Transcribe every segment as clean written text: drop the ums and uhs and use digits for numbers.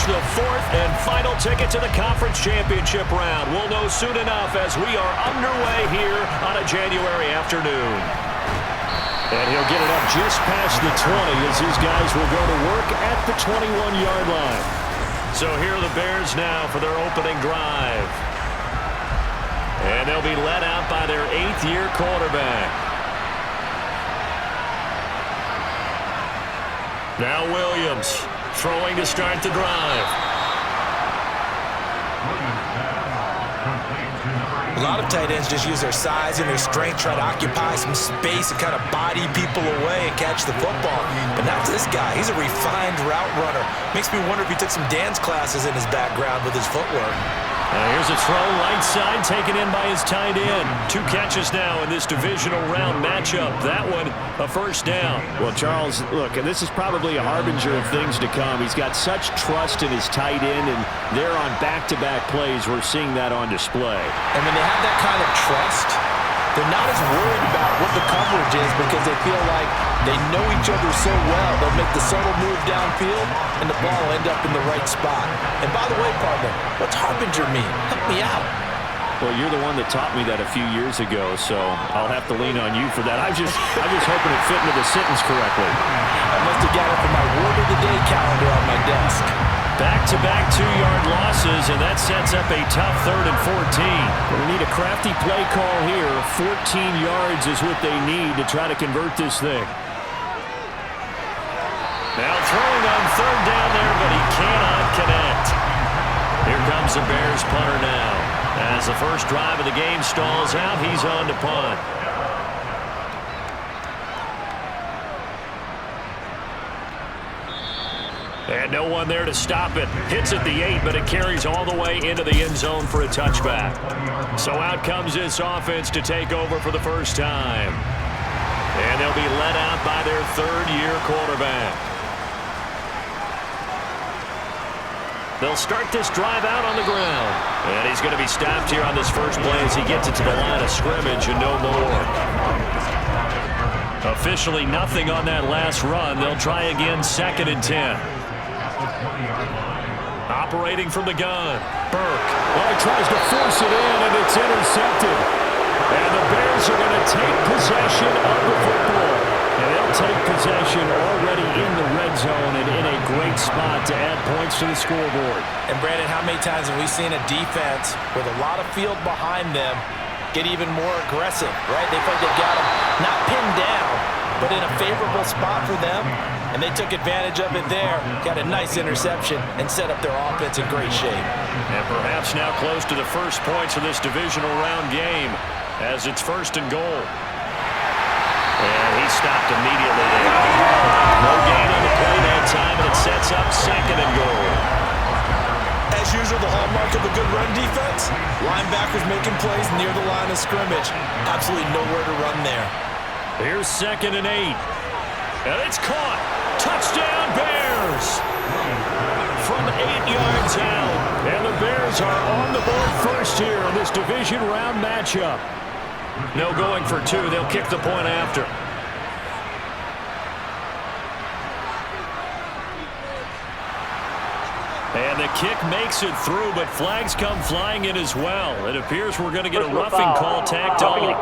clinch the fourth and final ticket to the conference championship round. We'll know soon enough as we are underway here on a January afternoon. And he'll get it up just past the 20 as his guys will go to work at the 21-yard line. So here are the Bears now for their opening drive. And they'll be led out by their 8th-year quarterback. Now Williams throwing to start the drive. A lot of tight ends just use their size and their strength, try to occupy some space and kind of body people away and catch the football. But not this guy. He's a refined route runner. Makes me wonder if he took some dance classes in his background with his footwork. Here's a throw, right side, taken in by his tight end. 2 catches now in this divisional round matchup. That one, a first down. Well, Charles, look, and this is probably a harbinger of things to come. He's got such trust in his tight end, and they're on back-to-back plays. We're seeing that on display. And when they have that kind of trust, they're not as worried about what the coverage is because they feel like they know each other so well. They'll make the subtle move downfield, and the ball will end up in the right spot. And by the way, partner, what's harbinger mean? Help me out. Well, you're the one that taught me that a few years ago, so I'll have to lean on you for that. I was just hoping it fit into the sentence correctly. I must have got it from my word of the day calendar on my desk. Back-to-back 2-yard losses, and that sets up a tough 3rd and 14. We need a crafty play call here. 14 yards is what they need to try to convert this thing. Now throwing on 3rd down there, but he cannot connect. Here comes the Bears punter now. As the first drive of the game stalls out, he's on to punt. And no one there to stop it. Hits at the 8, but it carries all the way into the end zone for a touchback. So out comes this offense to take over for the first time. And they'll be led out by their 3rd-year quarterback. They'll start this drive out on the ground. And he's going to be stopped here on this first play as he gets it to the line of scrimmage and no more. Officially nothing on that last run. They'll try again 2nd and 10. Operating from the gun. Burke. Well, he tries to force it in, and it's intercepted. And the Bears are going to take possession of the football. And they'll take possession already in the red zone and in a great spot to add points to the scoreboard. And, Brandon, how many times have we seen a defense with a lot of field behind them get even more aggressive, right? They feel like they've got them not pinned down, but in a favorable spot for them, and they took advantage of it there, got a nice interception, and set up their offense in great shape. And perhaps now close to the first points of this divisional round game as it's 1st and goal. And he stopped immediately there. No gain on the play that time, and it sets up 2nd and goal. As usual, the hallmark of a good run defense, linebackers making plays near the line of scrimmage. Absolutely nowhere to run there. Here's 2nd and 8. And it's caught. Touchdown, Bears! From 8 yards out. And the Bears are on the board first here in this division round matchup. No going for 2. They'll kick the point after. And the kick makes it through, but flags come flying in as well. It appears we're going to get a roughing call tacked on.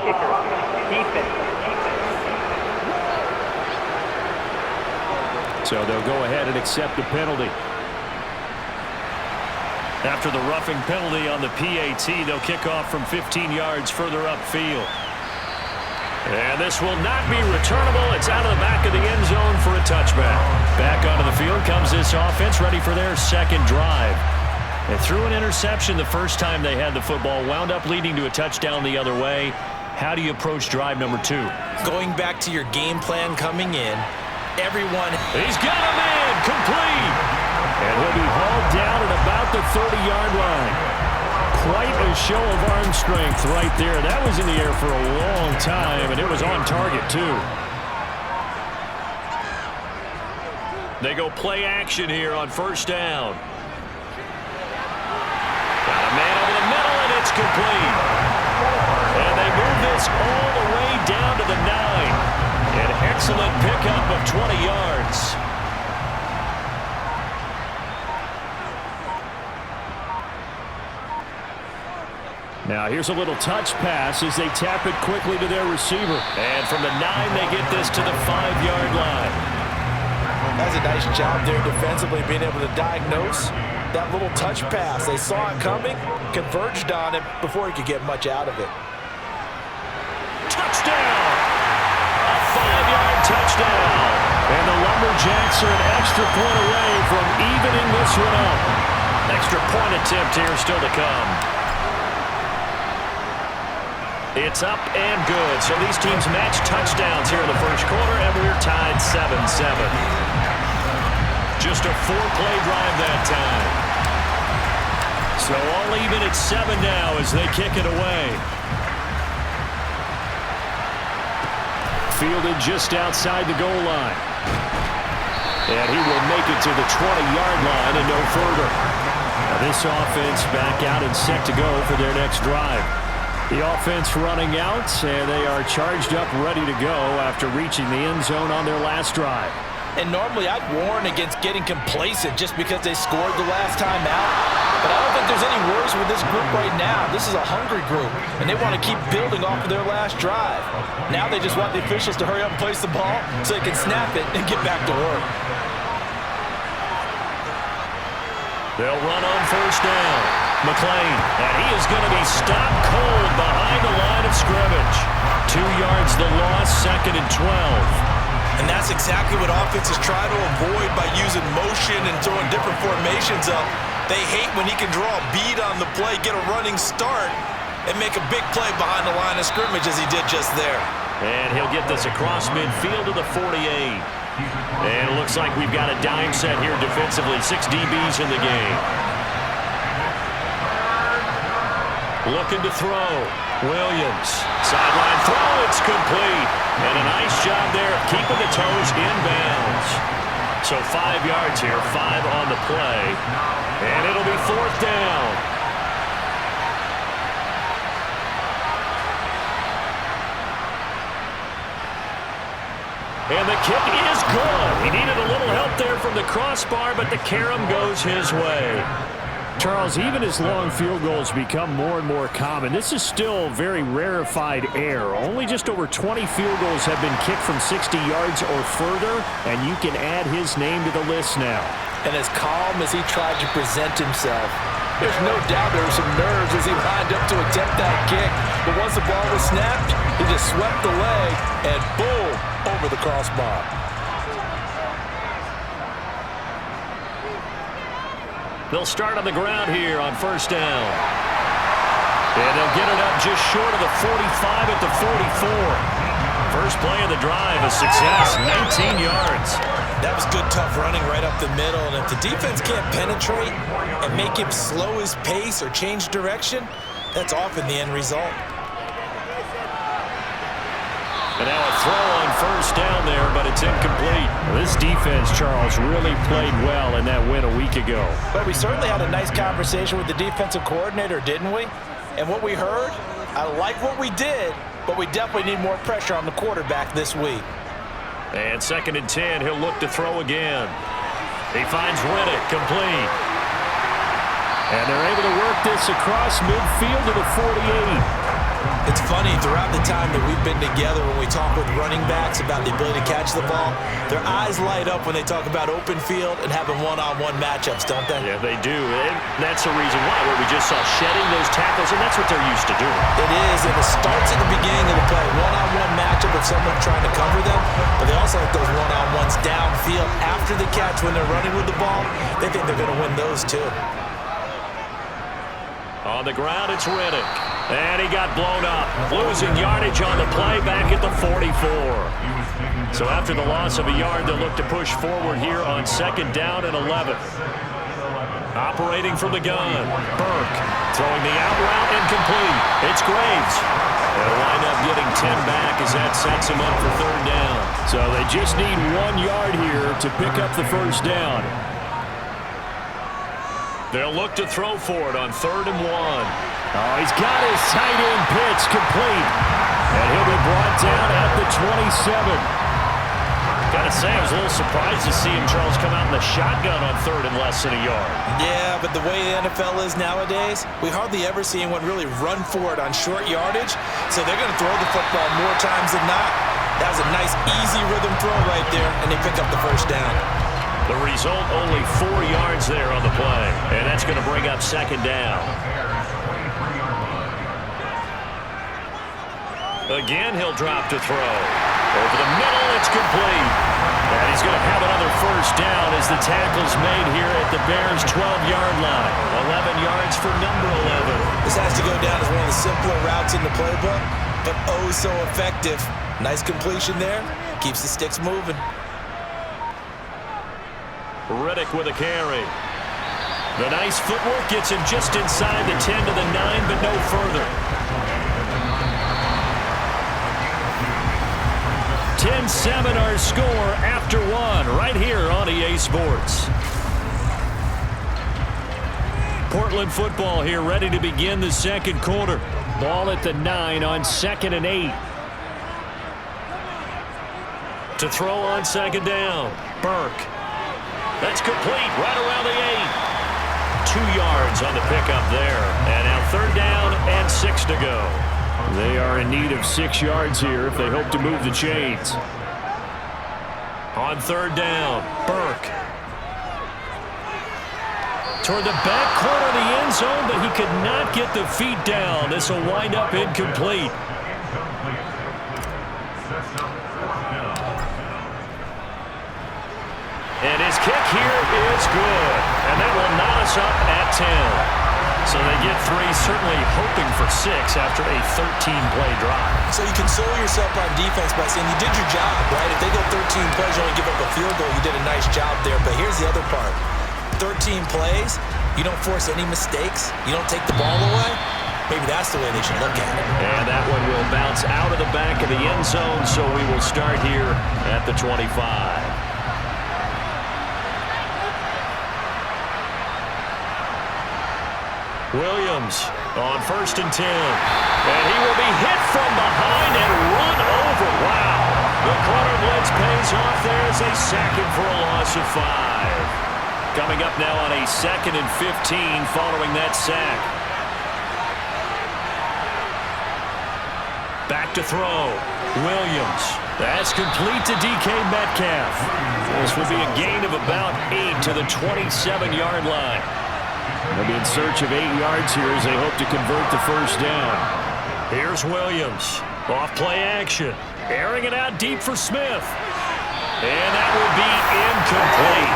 So they'll go ahead and accept the penalty. After the roughing penalty on the PAT, they'll kick off from 15 yards further upfield. And this will not be returnable. It's out of the back of the end zone for a touchback. Back onto the field comes this offense, ready for their 2nd drive. They threw an interception the first time they had the football, wound up leading to a touchdown the other way. How do you approach drive number 2? Going back to your game plan coming in, everyone... He's got him in, complete. And he'll be hauled down at about the 30-yard line. Quite a show of arm strength right there. That was in the air for a long time, and it was on target, too. They go play action here on 1st down. Got a man over the middle, and it's complete. And they move this all the way down to the 9. An excellent pickup of 20 yards. Now here's a little touch pass as they tap it quickly to their receiver. And from the 9, they get this to the 5-yard line. That's a nice job there defensively, being able to diagnose that little touch pass. They saw it coming, converged on it before he could get much out of it. Touchdown! A 5-yard touchdown. And the Lumberjacks are an extra point away from evening this one up. Extra point attempt here still to come. It's up and good. So these teams match touchdowns here in the first quarter, and we're tied 7-7. Just a 4-play drive that time. So all even at 7 now as they kick it away. Fielded just outside the goal line. And he will make it to the 20-yard line and no further. Now this offense back out and set to go for their next drive. The offense running out, and they are charged up, ready to go after reaching the end zone on their last drive. And normally I'd warn against getting complacent just because they scored the last time out. But I don't think there's any worries with this group right now. This is a hungry group, and they want to keep building off of their last drive. Now they just want the officials to hurry up and place the ball so they can snap it and get back to work. They'll run on first down. McLean, and he is going to be stopped cold behind the line of scrimmage. 2 yards the loss, 2nd and 12. And that's exactly what offenses try to avoid by using motion and throwing different formations up. They hate when he can draw a bead on the play, get a running start, and make a big play behind the line of scrimmage as he did just there. And he'll get this across midfield to the 48. And it looks like we've got a dime set here defensively. 6 DBs in the game. Looking to throw. Williams. Sideline throw. It's complete. And a nice job there of keeping the toes in bounds. So 5 yards here. 5 on the play. And it'll be 4th down. And the kick is good. He needed a little help there from the crossbar, but the carom goes his way. Charles, even as long field goals become more and more common, this is still very rarefied air. Only just over 20 field goals have been kicked from 60 yards or further, and you can add his name to the list now. And as calm as he tried to present himself, there's no doubt there were some nerves as he lined up to attempt that kick. But once the ball was snapped, he just swept the leg and boom, over the crossbar. They'll start on the ground here on first down. And they'll get it up just short of the 45 at the 44. First play of the drive, a success, 19 yards. That was good, tough running right up the middle. And if the defense can't penetrate and make him slow his pace or change direction, that's often the end result. And now a throw on first down there, but it's incomplete. Well, this defense, Charles, really played well in that win a week ago. But we certainly had a nice conversation with the defensive coordinator, didn't we? And what we heard, I like what we did, but we definitely need more pressure on the quarterback this week. And 2nd and 10, he'll look to throw again. He finds Riddick, complete. And they're able to work this across midfield to the 48. It's funny, throughout the time that we've been together when we talk with running backs about the ability to catch the ball, their eyes light up when they talk about open field and having one-on-one matchups, don't they? Yeah, they do. And that's the reason why, where we just saw shedding those tackles, and that's what they're used to doing. It is, and it starts at the beginning of the play. One-on-one matchup with someone trying to cover them, but they also have those one-on-ones downfield after the catch when they're running with the ball. They think they're going to win those too. On the ground, it's Riddick. And he got blown up. Losing yardage on the play back at the 44. So after the loss of a yard, they'll look to push forward here on 2nd down and 11. Operating from the gun. Burke throwing the out route incomplete. It's Graves. They'll wind up getting 10 back as that sets him up for 3rd down. So they just need 1 yard here to pick up the first down. They'll look to throw for it on 3rd and 1. Oh, he's got his tight end pitch complete. And he'll be brought down at the 27. Gotta say, I was a little surprised to see him, Charles, come out in the shotgun on third and less than a yard. Yeah, but the way the NFL is nowadays, we hardly ever see anyone really run for it on short yardage, so they're going to throw the football more times than not. That was a nice, easy rhythm throw right there, and they pick up the first down. The result, only 4 yards there on the play, and that's going to bring up second down. Again, he'll drop to throw. Over the middle, it's complete. And he's going to have another first down as the tackle's made here at the Bears' 12-yard line. 11 yards for number 11. This has to go down as one of the simpler routes in the playbook, but oh so effective. Nice completion there. Keeps the sticks moving. Riddick with a carry. The nice footwork gets him just inside the 10 to the 9, but no further. 10-7 our score after one right here on EA Sports. Portland football here ready to begin the second quarter. Ball at the 9 on 2nd and 8. To throw on second down. Burke. That's complete right around the 8. 2 yards on the pickup there. And now third down and 6 to go. They are in need of 6 yards here if they hope to move the chains. On third down, Burke. Toward the back corner of the end zone, but he could not get the feet down. This will wind up incomplete. And his kick here is good. And that will knot us up at 10. So they get 3, certainly hoping for 6 after a 13-play drive. So you console yourself on defense by saying you did your job, right? If they go 13 plays, you only give up a field goal, you did a nice job there. But here's the other part. 13 plays, you don't force any mistakes, you don't take the ball away. Maybe that's the way they should look at it. And that one will bounce out of the back of the end zone, so we will start here at the 25. Williams on 1st and 10. And he will be hit from behind and run over. Wow. The corner blitz pays off there as they sack him for a loss of 5. Coming up now on a 2nd and 15 following that sack. Back to throw. Williams. That's complete to DK Metcalf. This will be a gain of about 8 to the 27-yard line. They'll be in search of 8 yards here as they hope to convert the first down. Here's Williams. Off play action. Airing it out deep for Smith. And that will be incomplete.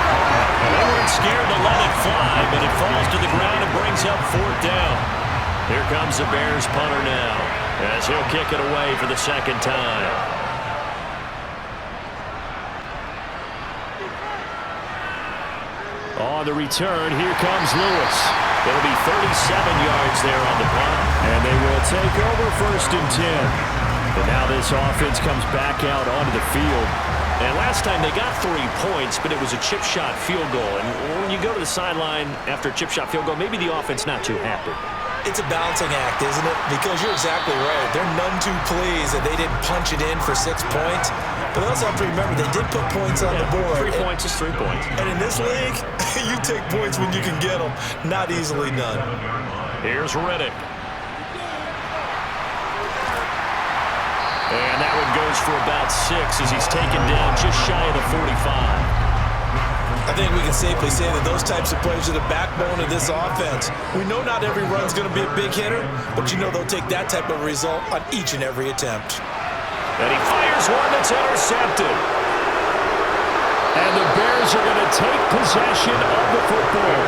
They weren't scared to let it fly, but it falls to the ground and brings up 4th down. Here comes the Bears punter now, as he'll kick it away for the 2nd time. On the return, here comes Lewis. It'll be 37 yards there on the punt. And they will take over 1st and 10. But now this offense comes back out onto the field. And last time they got 3 points, but it was a chip shot field goal. And when you go to the sideline after a chip shot field goal, maybe the offense not too happy. It's a balancing act, isn't it? Because you're exactly right. They're none too pleased that they didn't punch it in for 6 points. But they also have to remember they did put points on the board. 3 points is 3 points. And in this league, you take points when you can get them. Not easily done. Here's Riddick. And that one goes for about 6 as he's taken down just shy of the 45. I think we can safely say that those types of plays are the backbone of this offense. We know not every run's going to be a big hitter, but you know they'll take that type of result on each and every attempt. And he fires one that's intercepted. And the Bears are going to take possession of the football.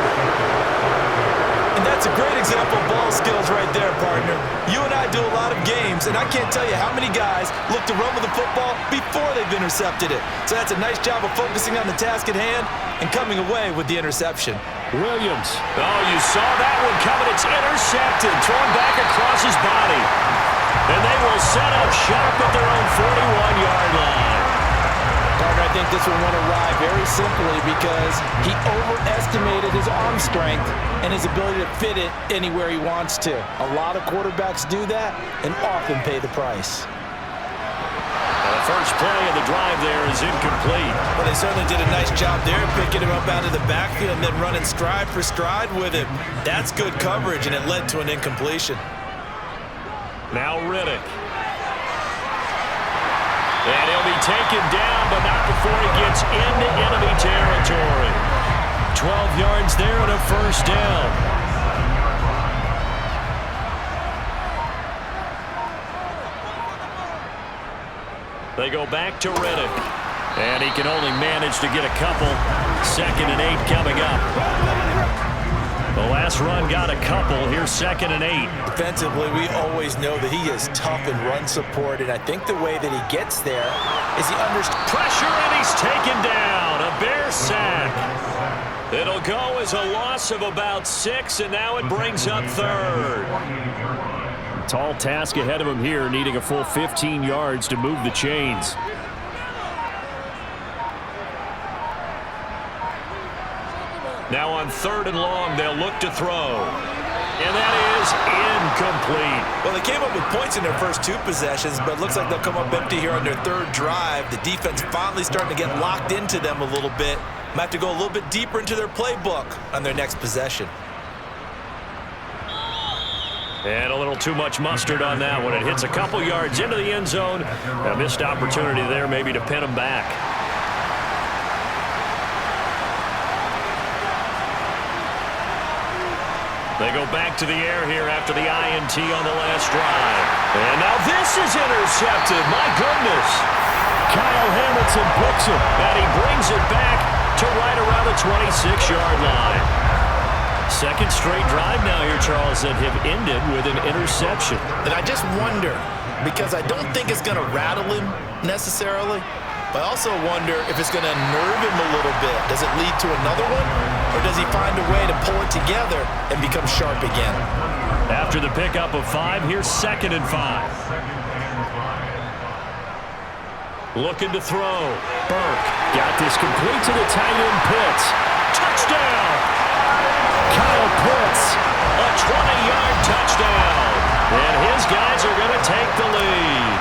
And that's a great example of ball skills right there, partner. You and I do a lot of games, and I can't tell you how many guys look to run with the football before they've intercepted it. So that's a nice job of focusing on the task at hand and coming away with the interception. Williams. Oh, you saw that one coming. It's intercepted. Thrown back across his body. And they will set up shop at their own 41-yard line. Partner, I think this one went awry very simply because he overestimated his arm strength and his ability to fit it anywhere he wants to. A lot of quarterbacks do that and often pay the price. A First play of the drive there is incomplete. Well, they certainly did a nice job there, picking him up out of the backfield and then running stride for stride with him. That's good coverage, and it led to an incompletion. Now Riddick. And he'll be taken down, but not before he gets into enemy territory. 12 yards there and a first down. They go back to Riddick. And he can only manage to get a couple. 2nd and 8 coming up. The last run got a couple. Here's 2nd and 8. Defensively, we always know that he is tough in run support, and I think the way that he gets there is he understands Pressure, and he's taken down. A Bear sack. It'll go as a loss of about 6, and now it brings up 3rd. Tall task ahead of him here, needing a full 15 yards to move the chains. Now on 3rd and long, they'll look to throw. And that is incomplete. Well, they came up with points in their first 2 possessions, but it looks like they'll come up empty here on their 3rd drive. The defense finally starting to get locked into them a little bit. Might have to go a little bit deeper into their playbook on their next possession. And a little too much mustard on that one. It hits a couple yards into the end zone. A missed opportunity there maybe to pin them back. They go back to the air here after the INT on the last drive. And now this is intercepted. My goodness. Kyle Hamilton picks him. And he brings it back to right around the 26-yard line. 2nd straight drive now here, Charles, that have ended with an interception. And I just wonder, because I don't think it's going to rattle him necessarily, but I also wonder if it's going to nerve him a little bit. Does it lead to another one, or does he find a way to pull it together and become sharp again? After the pickup of 5, here's 2nd and 5. Looking to throw. Burke Got this complete to the tight end Pitts. Touchdown! Kyle Pitts. A 20-yard touchdown. And his guys are going to take the lead.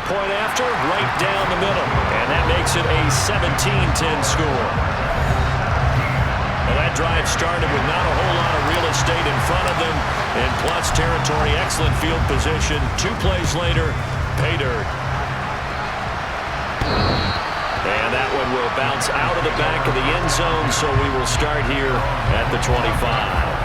Point after, right down the middle. And that makes it a 17-10 score. Well, that drive started with not a whole lot of real estate in front of them. In plus territory, excellent field position. 2 plays later, pay dirt. And that one will bounce out of the back of the end zone, so we will start here at the 25.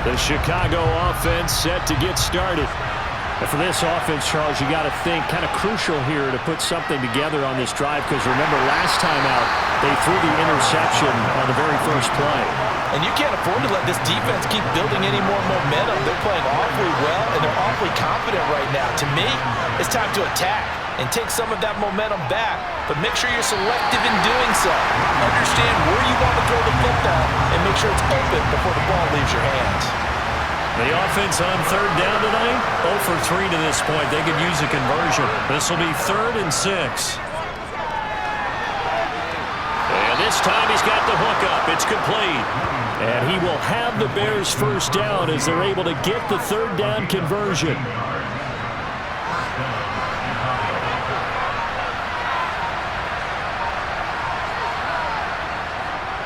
The Chicago offense set to get started. And for this offense, Charles, you got to think kind of crucial here to put something together on this drive, because remember last time out they threw the interception on the very first play. And you can't afford to let this defense keep building any more momentum. They're playing awfully well, and they're awfully confident right now. To me, it's time to attack and take some of that momentum back, but make sure you're selective in doing so. Understand where you want to throw the football and make sure it's open before the ball leaves your hands. The offense on 3rd down tonight, 0 for 3 to this point. They could use a conversion. This will be 3rd and 6. And this time he's got the hook up. It's complete. And he will have the Bears first down as they're able to get the 3rd down conversion.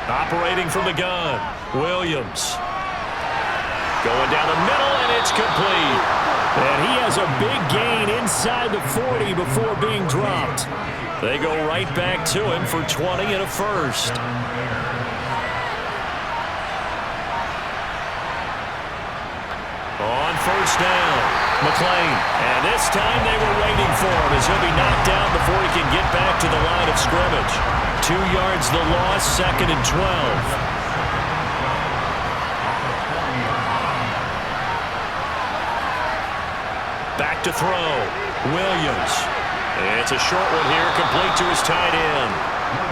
Operating from the gun, Williams. Going down the middle, and it's complete. And he has a big gain inside the 40 before being dropped. They go right back to him for 20 and a first. On 1st down, McLean. And this time they were waiting for him as he'll be knocked down before he can get back to the line of scrimmage. 2 yards the loss, 2nd and 12. Back to throw. Williams. It's a short one here, complete to his tight end.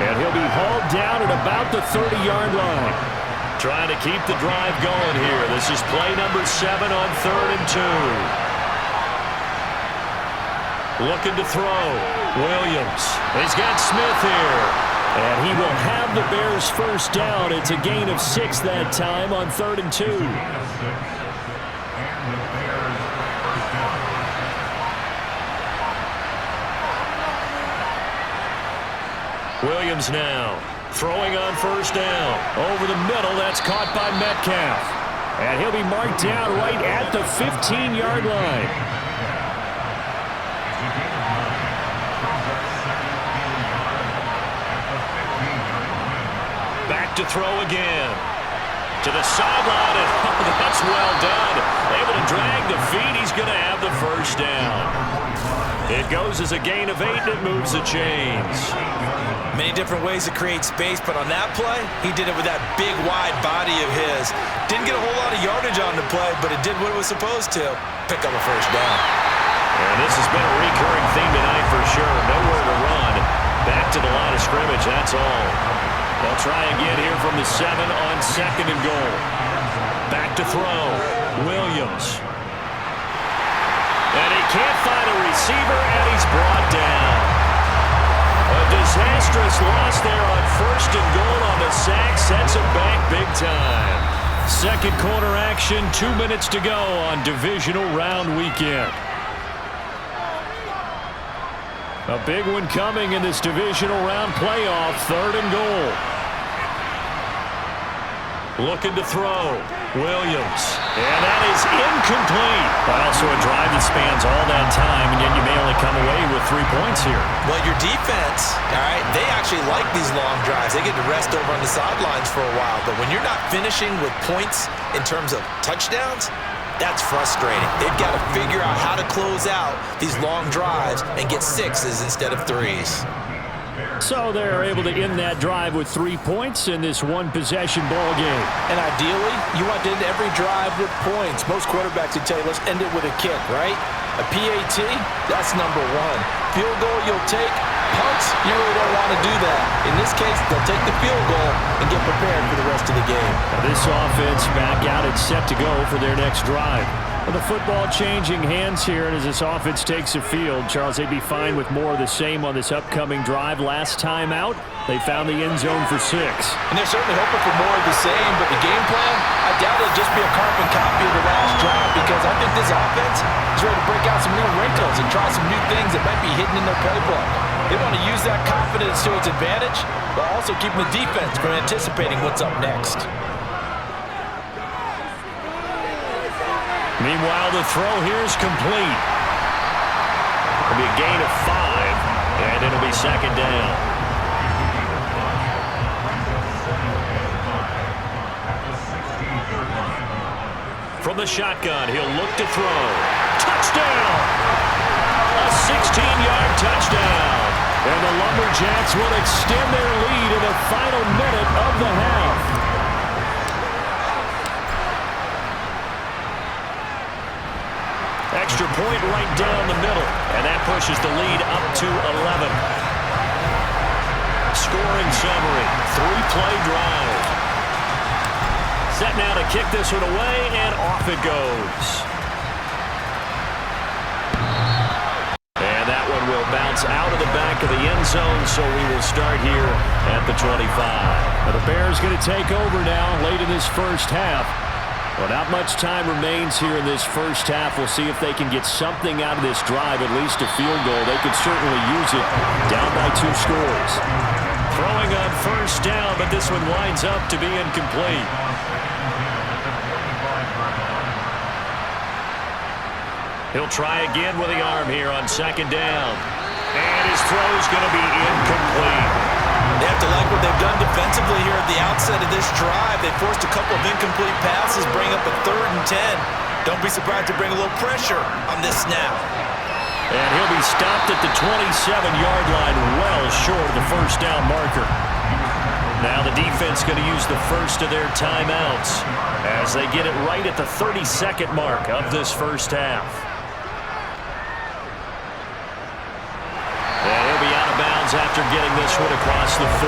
And he'll be hauled down at about the 30-yard line. Trying to keep the drive going here. This is play number 7 on 3rd and 2. Looking to throw. Williams. He's got Smith here. And he will have the Bears first down. It's a gain of 6 that time on 3rd and 2. Williams now throwing on first down. Over the middle, that's caught by Metcalf. And he'll be marked down right at the 15-yard line. Back to throw again. To the sideline, and that's well done. Able to drag the feet. He's going to have the first down. It goes as a gain of 8, and it moves the chains. Many different ways to create space, but on that play, he did it with that big, wide body of his. Didn't get a whole lot of yardage on the play, but it did what it was supposed to. Pick up a first down. And this has been a recurring theme tonight for sure. Nowhere to run. Back to the line of scrimmage, that's all. They'll try again here from the 7 on 2nd and goal. Back to throw. Williams. And he can't find a receiver, and he's brought down. A disastrous loss there on 1st and goal on the sack. Sets him back big time. Second quarter action, 2 minutes to go on Divisional Round Weekend. A big one coming in this Divisional Round playoff, 3rd and goal. Looking to throw. Williams. And that is incomplete. But also a drive that spans all that time, and yet you may only come away with 3 points here. Well, your defense, all right, they actually like these long drives. They get to rest over on the sidelines for a while. But when you're not finishing with points in terms of touchdowns, that's frustrating. They've got to figure out how to close out these long drives and get 6s instead of 3s. So they're able to end that drive with 3 points in this one-possession ball game. And ideally, you want to end every drive with points. Most quarterbacks would tell you, let's end it with a kick, right? A PAT, that's number 1. Field goal you'll take. Punts, you really don't want to do that. In this case, they'll take the field goal and get prepared for the rest of the game. Now this offense back out and set to go for their next drive. Well, the football changing hands here, and as this offense takes the field, Charles, they'd be fine with more of the same on this upcoming drive. Last time out, they found the end zone for 6. And they're certainly hoping for more of the same, but the game plan, I doubt it'll just be a carbon copy of the last drive, because I think this offense is ready to break out some new wrinkles and try some new things that might be hidden in their playbook. They want to use that confidence to its advantage, while also keeping the defense from anticipating what's up next. Meanwhile, the throw here is complete. It'll be a gain of 5, and it'll be 2nd down. From the shotgun, he'll look to throw. Touchdown! A 16-yard touchdown. And the Lumberjacks will extend their lead in the final minute of the half. Extra point right down the middle, and that pushes the lead up to 11. Scoring summary, 3-play drive. Set now to kick this one away, and off it goes. And that one will bounce out of the back of the end zone, so we will start here at the 25. Now the Bears going to take over now late in this first half. Well, not much time remains here in this first half. We'll see if they can get something out of this drive, at least a field goal. They could certainly use it down by 2 scores. Throwing on first down, but this one winds up to be incomplete. He'll try again with the arm here on 2nd down. And his throw's going to be incomplete. They have to like what they've done defensively here at the outset of this drive. They forced a couple of incomplete passes, bring up a 3rd and 10. Don't be surprised to bring a little pressure on this snap. And he'll be stopped at the 27-yard line, well short of the first down marker. Now the defense going to use the first of their timeouts as they get it right at the 32nd mark of this first half. And he'll be out of bounds after getting this one across the 40.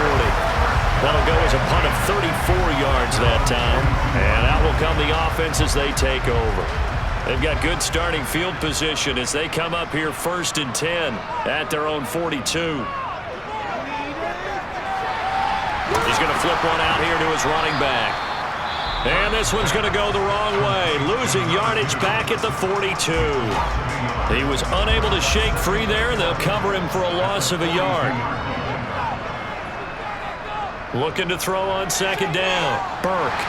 That'll go as a punt of 34 yards that time. And out will come the offense as they take over. They've got good starting field position as they come up here 1st and 10 at their own 42. He's going to flip one out here to his running back. And this one's going to go the wrong way, losing yardage back at the 42. He was unable to shake free there, and they'll cover him for a loss of a yard. Looking to throw on second down. Burke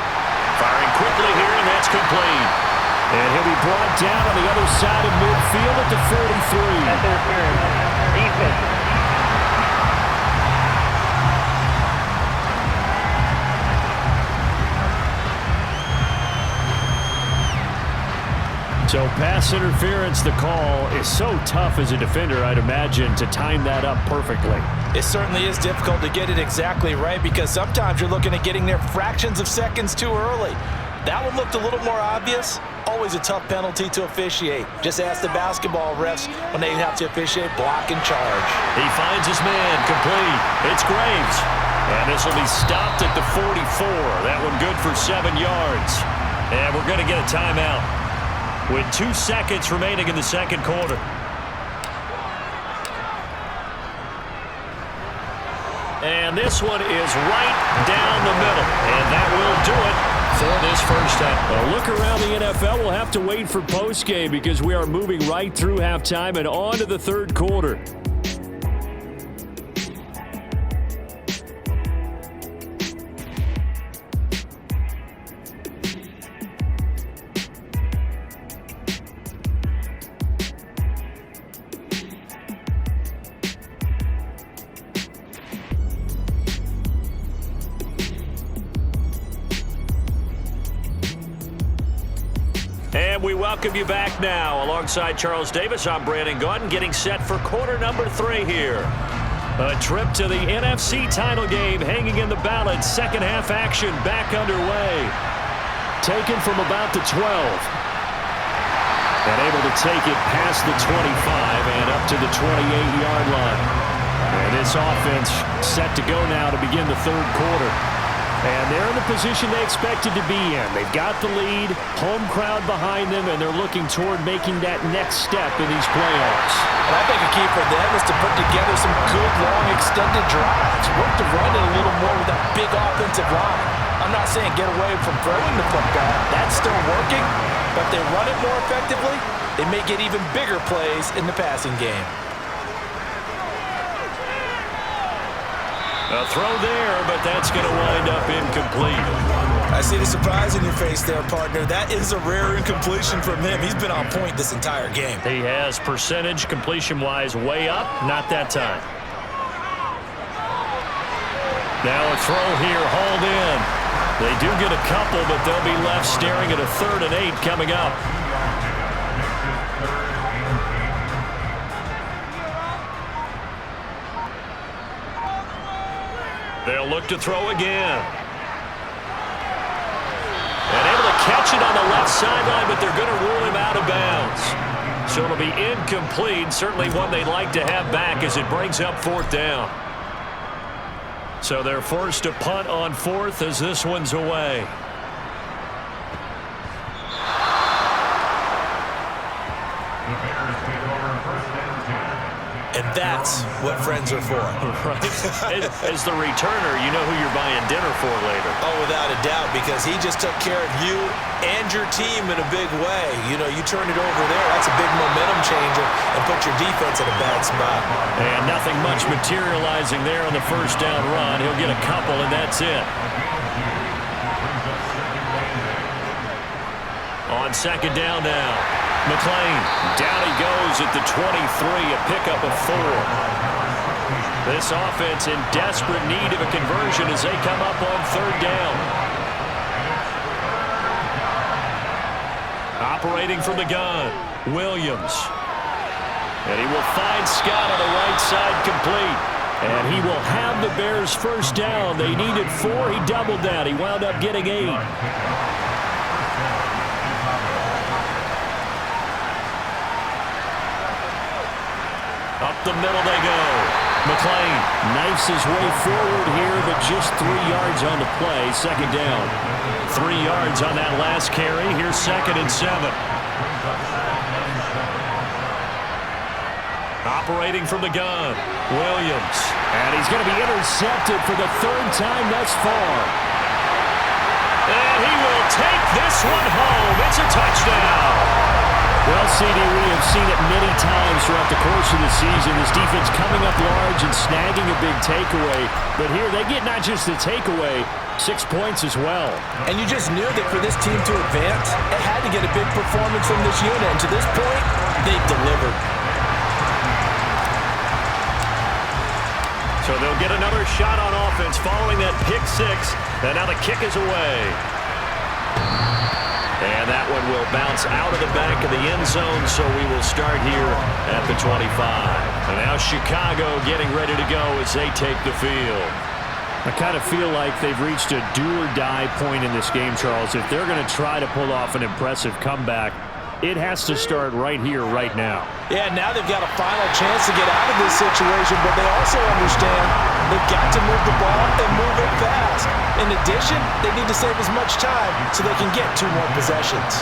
firing quickly here, and that's complete. And he'll be brought down on the other side of midfield at the 43. Defense. So pass interference, the call is so tough as a defender, I'd imagine, to time that up perfectly. It certainly is difficult to get it exactly right because sometimes you're looking at getting there fractions of seconds too early. That one looked a little more obvious. Always a tough penalty to officiate. Just ask the basketball refs when they have to officiate block and charge. He finds his man, complete. It's Graves. And this will be stopped at the 44. That one good for 7 yards. And we're going to get a timeout with 2 seconds remaining in the second quarter. And this one is right down the middle. And that will do it for this first half. A look around the NFL. We'll have to wait for postgame because we are moving right through halftime and on to the third quarter. And we welcome you back now. Alongside Charles Davis, I'm Brandon Gaudin, getting set for quarter number 3 here. A trip to the NFC title game hanging in the balance. Second half action back underway. Taken from about the 12. And able to take it past the 25 and up to the 28-yard line. And this offense set to go now to begin the third quarter. And they're in the position they expected to be in. They've got the lead, home crowd behind them, and they're looking toward making that next step in these playoffs. And I think a key for them is to put together some good, long, extended drives. Work to run it a little more with that big offensive line. I'm not saying get away from throwing the football. That's still working. But if they run it more effectively, they may get even bigger plays in the passing game. A throw there, but that's going to wind up incomplete. I see the surprise in your face there, partner. That is a rare incompletion from him. He's been on point this entire game. He has percentage completion-wise way up. Not that time. Now a throw here, hauled in. They do get a couple, but they'll be left staring at a 3rd and 8 coming up. They'll look to throw again. And able to catch it on the left sideline, but they're going to rule him out of bounds. So it'll be incomplete. Certainly one they'd like to have back as it brings up 4th down. So they're forced to punt on 4th as this one's away. And that's what friends are for. Right? As the returner, you know who you're buying dinner for later. Oh, without a doubt, because he just took care of you and your team in a big way. You know, you turn it over there, that's a big momentum changer and put your defense in a bad spot. And nothing much materializing there on the first down run. He'll get a couple, and that's it. On second down now. McLean, down he goes at the 23, a pickup of 4. This offense in desperate need of a conversion as they come up on 3rd down. Operating from the gun, Williams. And he will find Scott on the right side, complete. And he will have the Bears first down. They needed 4, he doubled that. He wound up getting 8. Up the middle they go. McLean knifes his way forward here, but just 3 yards on the play. Second down. 3 yards on that last carry. Here's 2nd and 7. Operating from the gun, Williams. And he's going to be intercepted for the 3rd time thus far. And he will take this one home. It's a touchdown. Well, CD, we have seen it many times throughout the course of the season. This defense coming up large and snagging a big takeaway. But here they get not just the takeaway, 6 points as well. And you just knew that for this team to advance, it had to get a big performance from this unit. And to this point, they've delivered. So they'll get another shot on offense following that pick six. And now the kick is away. And that one will bounce out of the back of the end zone, so we will start here at the 25. And now Chicago getting ready to go as they take the field. I kind of feel like they've reached a do-or-die point in this game, Charles. If they're going to try to pull off an impressive comeback, it has to start right here, right now. Yeah, now they've got a final chance to get out of this situation, but they also understand they've got to move the ball and move it fast. In addition, they need to save as much time so they can get 2 more possessions.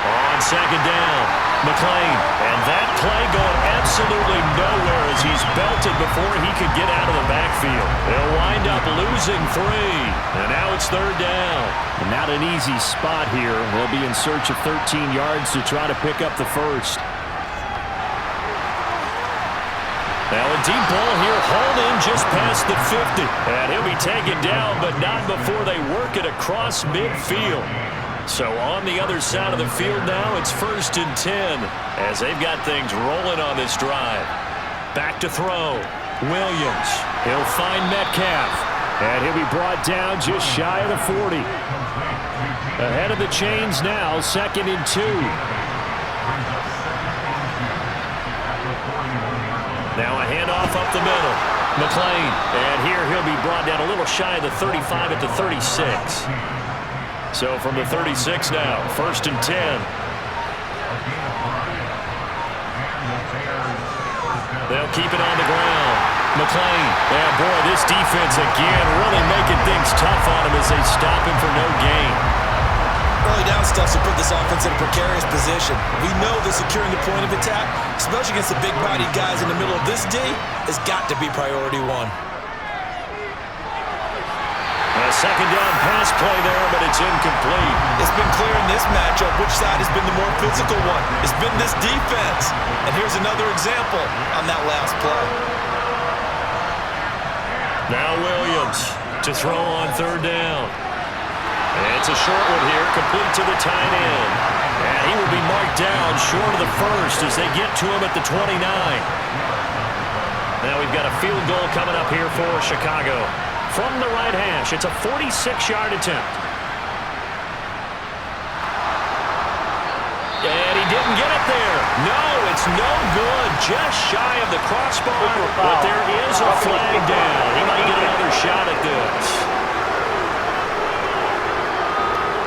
On second down, McLean. And that play going absolutely nowhere as he's belted before he could get out of the backfield. They'll wind up losing 3. And now it's third down. And not an easy spot here. They'll be in search of 13 yards to try to pick up the first. Now a deep ball here, hauled in just past the 50. And he'll be taken down, but not before they work it across midfield. So on the other side of the field now, it's 1st and 10 as they've got things rolling on this drive. Back to throw. Williams. He'll find Metcalf. And he'll be brought down just shy of the 40. Ahead of the chains now, 2nd and 2. Now a handoff up the middle. McLean. And here he'll be brought down a little shy of the 35 at the 36. So from the 36 now, 1st and 10. They'll keep it on the ground. McLean. And boy, this defense again really making things tough on him as they stop him for no gain. Early down stuff to put this offense in a precarious position. We know that securing the point of attack, especially against the big-bodied guys in the middle of this D, has got to be priority 1. A second down pass play there, but it's incomplete. It's been clear in this matchup which side has been the more physical one. It's been this defense. And here's another example on that last play. Now Williams to throw on 3rd down. And it's a short one here, complete to the tight end. And he will be marked down short of the first as they get to him at the 29. Now we've got a field goal coming up here for Chicago. From the right hash, it's a 46-yard attempt. And he didn't get it there. No, it's no good. Just shy of the crossbar, but there is a flag down. He might get another shot at this.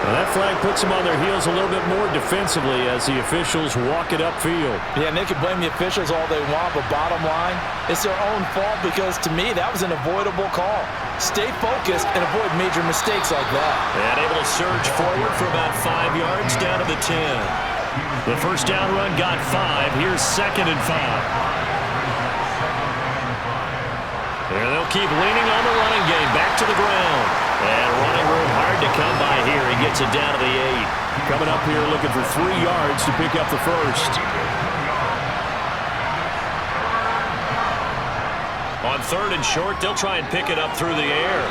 Well, that flag puts them on their heels a little bit more defensively as the officials walk it upfield. Yeah, and they can blame the officials all they want, but bottom line, it's their own fault because, to me, that was an avoidable call. Stay focused and avoid major mistakes like that. And able to surge forward for about 5 yards down to the 10. The first down run got 5. Here's 2nd and 5. And they'll keep leaning on the running game. Back to the ground. And running room hard to come by here. He gets it down to the 8. Coming up here looking for 3 yards to pick up the first. On 3rd and short, they'll try and pick it up through the air.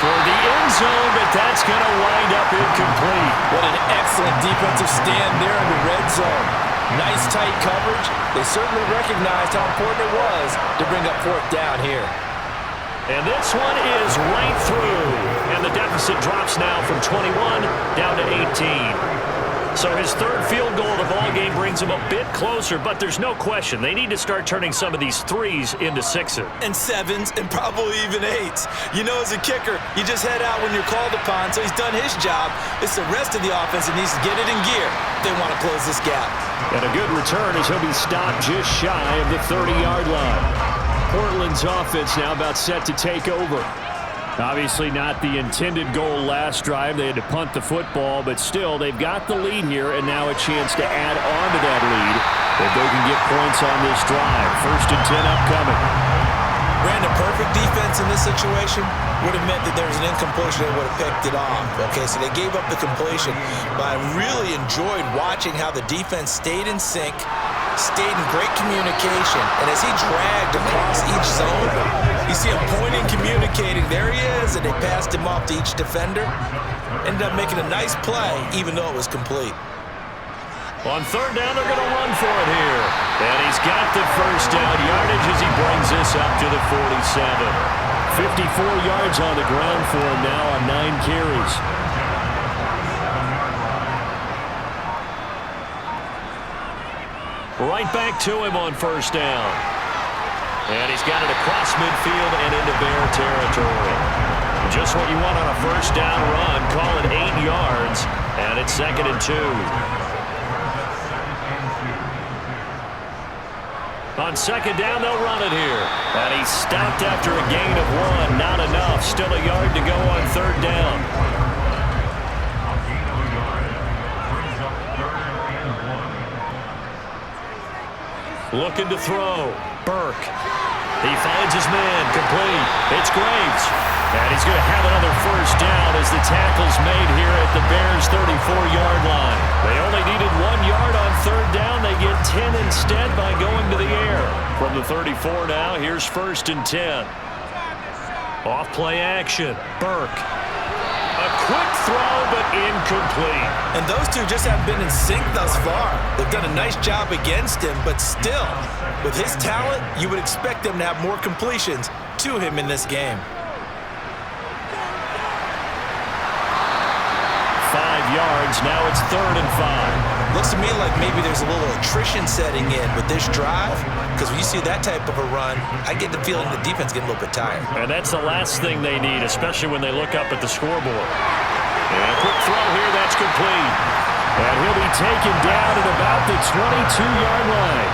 Toward the end zone, but that's going to wind up incomplete. What an excellent defensive stand there in the red zone. Nice tight coverage. They certainly recognized how important it was to bring up 4th down here. And this one is right through. And the deficit drops now from 21 down to 18. So his 3rd field goal of the ballgame brings him a bit closer, but there's no question they need to start turning some of these 3s into 6s. And 7s and probably even 8s. You know, as a kicker, you just head out when you're called upon, so he's done his job. It's the rest of the offense that needs to get it in gear if they want to close this gap. And a good return as he'll be stopped just shy of the 30-yard line. Portland's offense now about set to take over. Obviously not the intended goal last drive. They had to punt the football, but still, they've got the lead here, and now a chance to add on to that lead if they can get points on this drive. 1st and 10 upcoming. Brandon, perfect defense in this situation would have meant that there was an incompletion that would have picked it off. Okay, so they gave up the completion, but I really enjoyed watching how the defense stayed in sync, stayed in great communication, and as he dragged across each zone, you see him pointing, communicating. There he is, and they passed him off to each defender. Ended up making a nice play, even though it was complete. On third down, they're going to run for it here. And he's got the first down yardage as he brings this up to the 47. 54 yards on the ground for him now on 9 carries. Right back to him on first down. And he's got it across midfield and into Bear territory. Just what you want on a first down run. Call it 8 yards, and it's 2nd and 2. On second down, they'll run it here. And he's stopped after a gain of 1. Not enough. Still a yard to go on third down. Looking to throw. Burke. He finds his man. Complete. It's Graves. And he's going to have another first down as the tackle's made here at the Bears' 34-yard line. They only needed 1 yard on third down. They get 10 instead by going to the air. From the 34 now, here's 1st and 10. Off play action. Burke. A quick throw, but incomplete. And those two just haven't been in sync thus far. They've done a nice job against him, but still, with his talent, you would expect them to have more completions to him in this game. 5 yards. Now it's 3rd and 5. Looks to me like maybe there's a little attrition setting in with this drive, because when you see that type of a run, I get the feeling the defense getting a little bit tired. And that's the last thing they need, especially when they look up at the scoreboard. And a quick throw here, that's complete. And he'll be taken down at about the 22-yard line.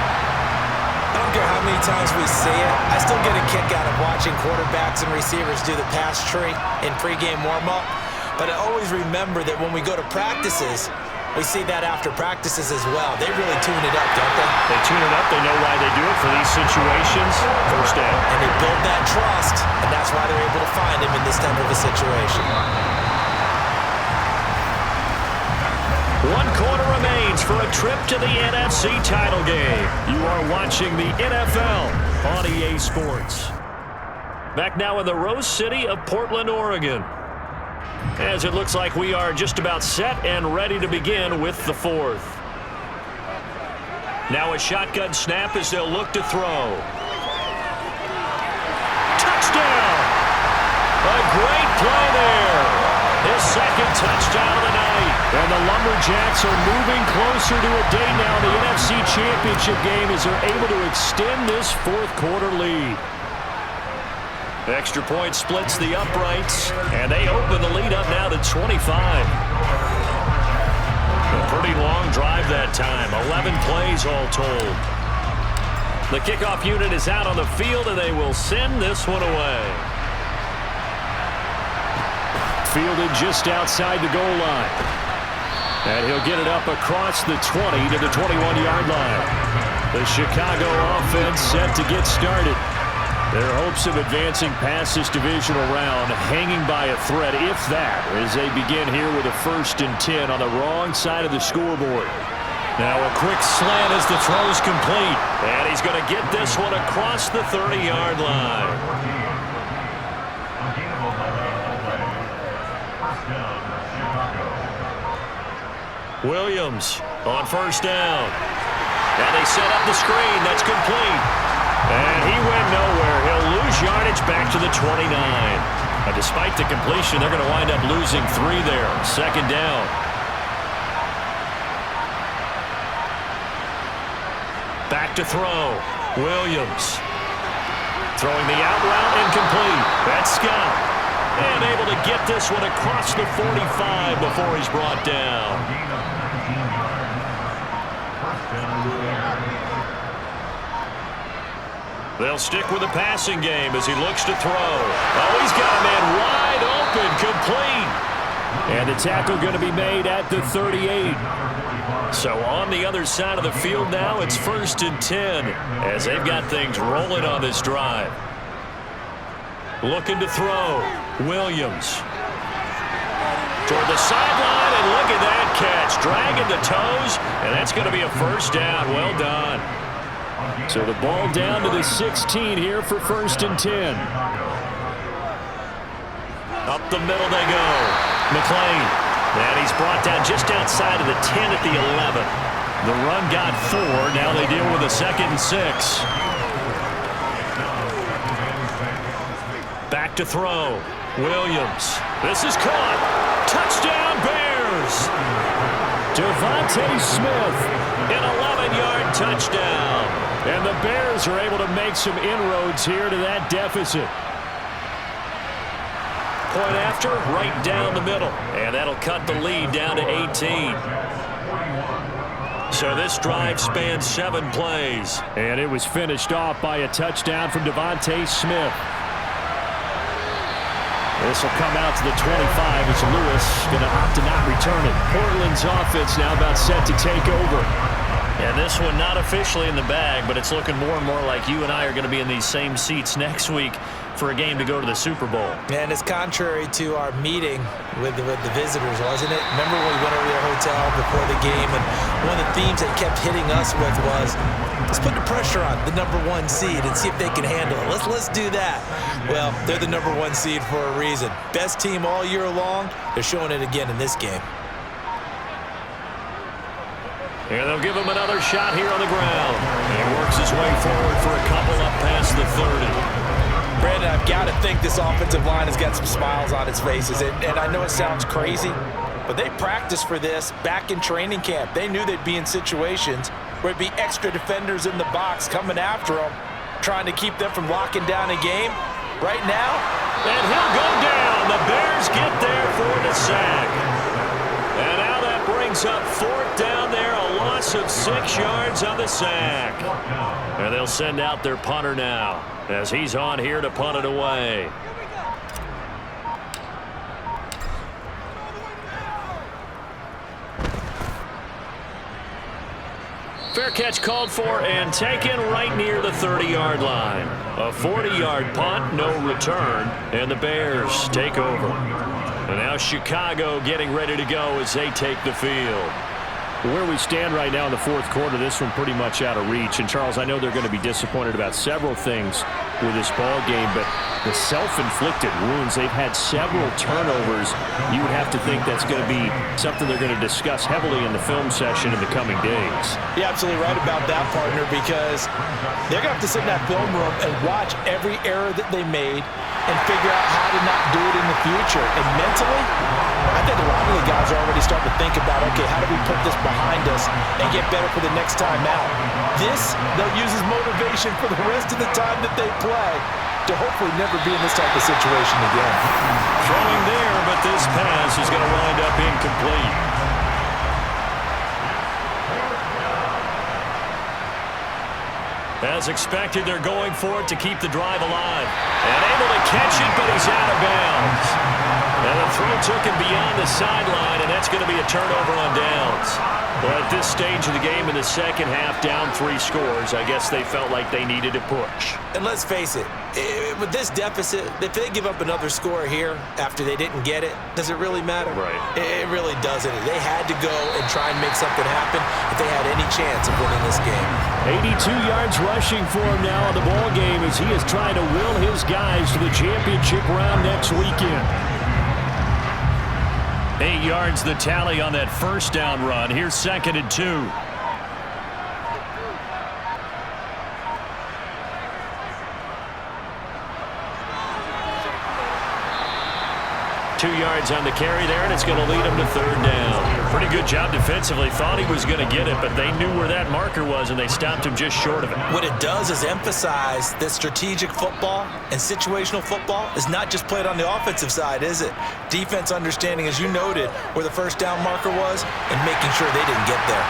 I don't care how many times we see it, I still get a kick out of watching quarterbacks and receivers do the pass tree in pregame warm-up. But I always remember that when we go to practices, we see that after practices as well. They really tune it up, don't they? They tune it up. They know why they do it for these situations. First down. And they build that trust, and that's why they're able to find him in this type of a situation. 1 quarter remains for a trip to the NFC title game. You are watching the NFL on EA Sports. Back now in the Rose City of Portland, Oregon. As it looks like we are just about set and ready to begin with the 4th. Now a shotgun snap as they'll look to throw. Touchdown! A great play there. His 2nd touchdown of the night. And the Lumberjacks are moving closer to a day now in the NFC Championship game as they're able to extend this 4th quarter lead. Extra point splits the uprights, and they open the lead up now to 25. A pretty long drive that time, 11 plays all told. The kickoff unit is out on the field, and they will send this one away. Fielded just outside the goal line. And he'll get it up across the 20 to the 21-yard line. The Chicago offense set to get started. Their hopes of advancing past this divisional round hanging by a thread, if that, as they begin here with a 1st and 10 on the wrong side of the scoreboard. Now a quick slant as the throw's complete. And he's going to get this one across the 30-yard line. Williams on first down. And they set up the screen. That's complete. And he went nowhere. He'll lose yardage back to the 29. Despite the completion, they're going to wind up losing 3 there. 2nd down. Back to throw. Williams. Throwing the out route incomplete. That's Scott. And able to get this one across the 45 before he's brought down. They'll stick with the passing game as he looks to throw. Oh, he's got a man wide open, complete. And the tackle going to be made at the 38. So on the other side of the field now, it's 1st and 10 as they've got things rolling on this drive. Looking to throw. Williams. Toward the sideline, and look at that catch. Dragging the toes, and that's going to be a first down. Well done. So the ball down to the 16 here for 1st and 10. Up the middle they go. McLean. And he's brought down just outside of the 10 at the 11. The run got 4. Now they deal with a 2nd and 6. Back to throw. Williams. This is caught. Touchdown Bears. Devontae Smith. An 11-yard touchdown. And the Bears are able to make some inroads here to that deficit. Point after, right down the middle. And that'll cut the lead down to 18. So this drive spans 7 plays. And it was finished off by a touchdown from Devontae Smith. This will come out to the 25 as Lewis going to opt to not return it. Portland's offense now about set to take over. And this one not officially in the bag, but it's looking more and more like you and I are going to be in these same seats next week for a game to go to the Super Bowl. And it's contrary to our meeting with the visitors, wasn't it? Remember when we went over to their hotel before the game, and one of the themes they kept hitting us with was, let's put the pressure on the #1 seed and see if they can handle it. Let's do that. Well, they're the #1 seed for a reason. Best team all year long. They're showing it again in this game. And they'll give him another shot here on the ground. And he works his way forward for a couple up past the 30. Brandon, I've got to think this offensive line has got some smiles on its faces. And I know it sounds crazy, but they practiced for this back in training camp. They knew they'd be in situations where it'd be extra defenders in the box coming after them, trying to keep them from locking down a game. Right now, and he'll go down. The Bears get there for the sack. And now that brings up 4th down there, a loss of 6 yards on the sack. And they'll send out their punter now as he's on here to punt it away. Fair catch called for and taken right near the 30-yard line. A 40-yard punt, no return, and the Bears take over. And now Chicago getting ready to go as they take the field. Where we stand right now in the 4th quarter, this one pretty much out of reach. And, Charles, I know they're going to be disappointed about several things with this ball game, but the self-inflicted wounds, they've had several turnovers. You would have to think that's going to be something they're going to discuss heavily in the film session in the coming days. You're absolutely right about that, partner, because they're going to have to sit in that film room and watch every error that they made and figure out how to not do it in the future. And mentally, I think a lot of the guys are already starting to think about, okay, how do we put this behind us and get better for the next time out? This, they'll use as motivation for the rest of the time that they play to hopefully never be in this type of situation again. Throwing there, but this pass is going to wind up incomplete. As expected, they're going for it to keep the drive alive. And able to catch it, but he's out of bounds. And the throw took him beyond the sideline, and that's going to be a turnover on downs. Well, at this stage of the game in the second half, down 3 scores, I guess they felt like they needed to push. And let's face it, with this deficit, if they give up another score here after they didn't get it, does it really matter? Right. It really doesn't. They had to go and try and make something happen if they had any chance of winning this game. 82 yards rushing for him now in the ball game as he is trying to will his guys to the championship round next weekend. 8 yards the tally on that first down run. Here's 2nd and 2. 2 yards on the carry there, and it's going to lead him to 3rd down. Pretty good job defensively. Thought he was going to get it, but they knew where that marker was, and they stopped him just short of it. What it does is emphasize that strategic football and situational football is not just played on the offensive side, is it? Defense understanding, as you noted, where the first down marker was and making sure they didn't get there.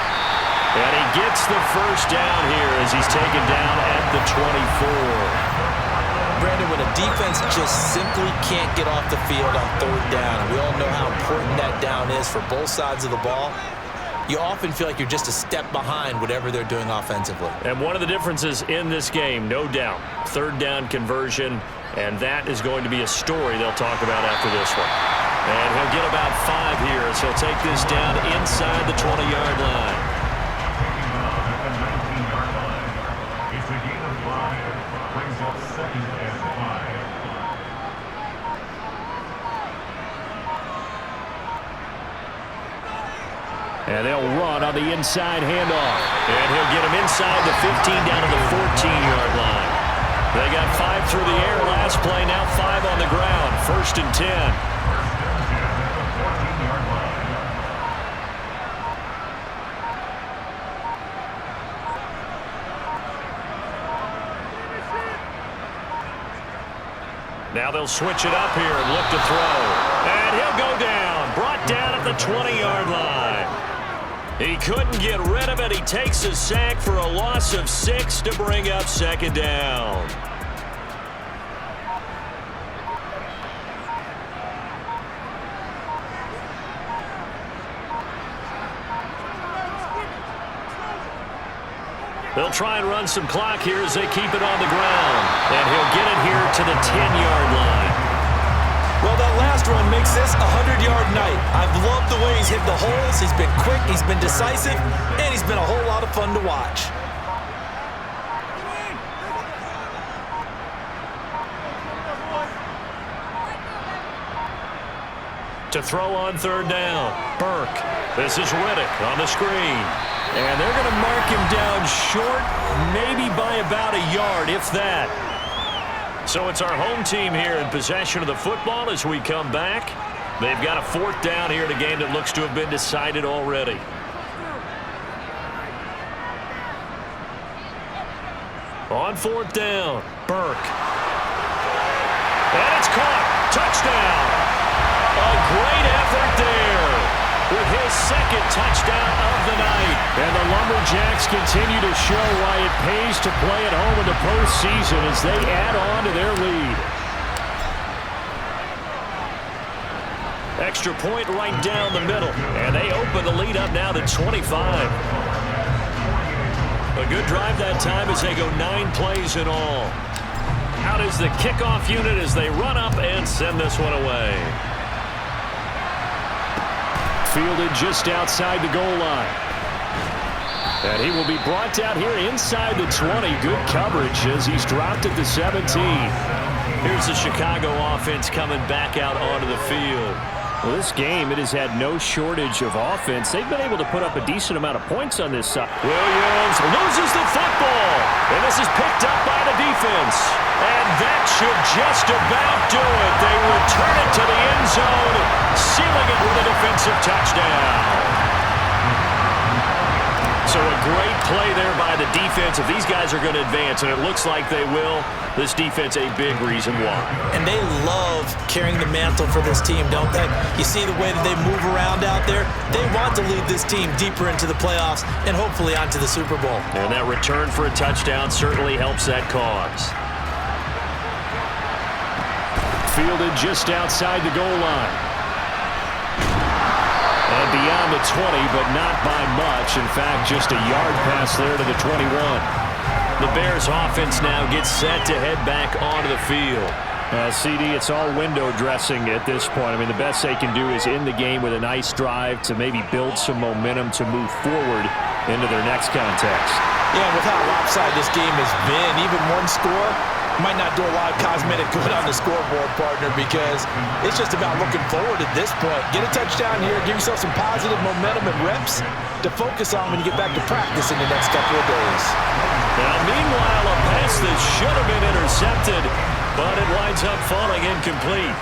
And he gets the first down here as he's taken down at the 24. Brandon, when a defense just simply can't get off the field on 3rd down, and we all know how important that down is for both sides of the ball, you often feel like you're just a step behind whatever they're doing offensively. And one of the differences in this game, no doubt, 3rd down conversion And that is going to be a story they'll talk about after this one. And he'll get about 5 here as he'll take this down inside the 20-yard line. And they'll run on the inside handoff. And he'll get him inside the 15 down to the 14-yard line. They got 5 through the air last play, now 5 on the ground. 1st and 10. Now they'll switch it up here and look to throw. And he'll go down. Brought down at the 20-yard line. He couldn't get rid of it. He takes a sack for a loss of 6 to bring up 2nd down. They'll try and run some clock here as they keep it on the ground. And he'll get it here to the 10-yard line. Well, that last run makes this a 100-yard night. I've loved the way he's hit the holes. He's been quick, he's been decisive, and he's been a whole lot of fun to watch. To throw on 3rd down, Burke. This is Riddick on the screen. And they're going to mark him down short, maybe by about a yard, if that. So it's our home team here in possession of the football as we come back. They've got a 4th down here in a game that looks to have been decided already. On 4th down, Burke. And it's caught. Touchdown. A great effort there with his 2nd touchdown of the night. And the Lumberjacks continue to show why it pays to play at home in the postseason as they add on to their lead. Extra point right down the middle. And they open the lead up now to 25. A good drive that time as they go 9 plays in all. Out is the kickoff unit as they run up and send this one away. Fielded just outside the goal line. And he will be brought down here inside the 20. Good coverage as he's dropped at the 17. Here's the Chicago offense coming back out onto the field. Well, this game, it has had no shortage of offense. They've been able to put up a decent amount of points on this side. Williams loses the football. And this is picked up by the defense. And that should just about do it. They return it to the end zone, sealing it with a defensive touchdown. So a great play there by the defense. If these guys are going to advance, and it looks like they will, this defense a big reason why. And they love carrying the mantle for this team, don't they? You see the way that they move around out there? They want to lead this team deeper into the playoffs and hopefully onto the Super Bowl. And that return for a touchdown certainly helps that cause. Fielded just outside the goal line. And beyond the 20, but not by much. In fact, just a yard pass there to the 21. The Bears offense now gets set to head back onto the field. CD, it's all window dressing at this point. I mean, the best they can do is end the game with a nice drive to maybe build some momentum to move forward into their next contest. Yeah, with how lopsided this game has been, even one score might not do a lot of cosmetic good on the scoreboard, partner, because it's just about looking forward at this point. Get a touchdown here, give yourself some positive momentum and reps to focus on when you get back to practice in the next couple of days. Now, meanwhile, a pass that should have been intercepted, but it winds up falling incomplete.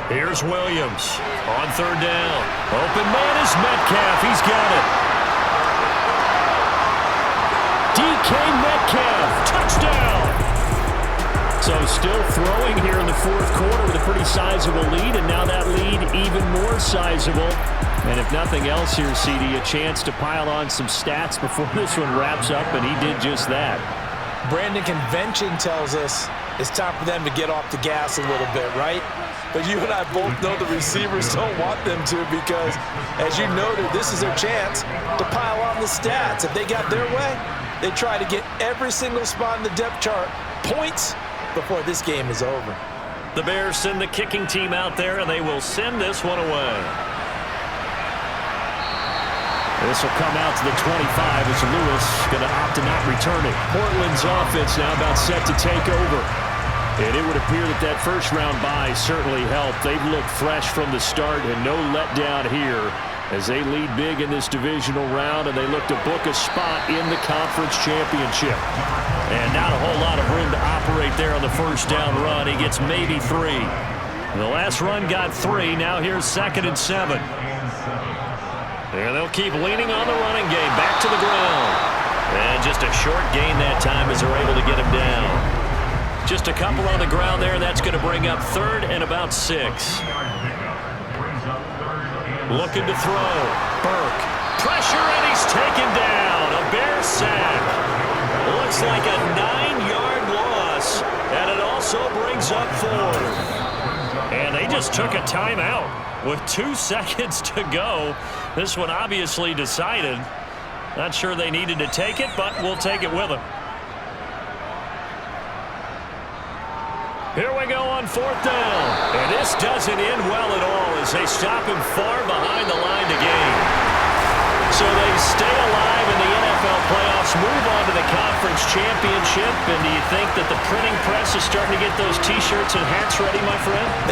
Here's Williams on 3rd down. Open man is Metcalf. He's got it. DK Metcalf, touchdown! So still throwing here in the 4th quarter with a pretty sizable lead, and now that lead even more sizable. And if nothing else here, CD, a chance to pile on some stats before this one wraps up, and he did just that. Brandon, convention tells us it's time for them to get off the gas a little bit, right? But you and I both know the receivers don't want them to because, as you noted, this is their chance to pile on the stats. If they got their way, They try to get every single spot in the depth chart points before this game is over. The Bears send the kicking team out there, and they will send this one away. This will come out to the 25 as Lewis going to opt to not return it. Portland's offense now about set to take over. And it would appear that that first-round bye certainly helped. They've looked fresh from the start and no letdown here as they lead big in this divisional round, and they look to book a spot in the conference championship. And not a whole lot of room to operate there on the first down run. He gets maybe 3. The last run got 3. Now here's 2nd and 7. And they'll keep leaning on the running game. Back to the ground. And just a short gain that time as they're able to get him down. Just a couple on the ground there. That's going to bring up 3rd and about 6. Looking to throw. Burke. Pressure, and he's taken down. A Bear sack. Looks like a 9-yard loss. And it also brings up 4th. And they just took a timeout with 2 seconds to go. This one obviously decided. Not sure they needed to take it, but we'll take it with them. Here we go on 4th down. And this doesn't end well at all as they stop him far behind the line to gain. So they stay alive in the NFL playoffs, move on to the conference championship. And do you think that the printing press is starting to get those T-shirts and hats ready, my friend?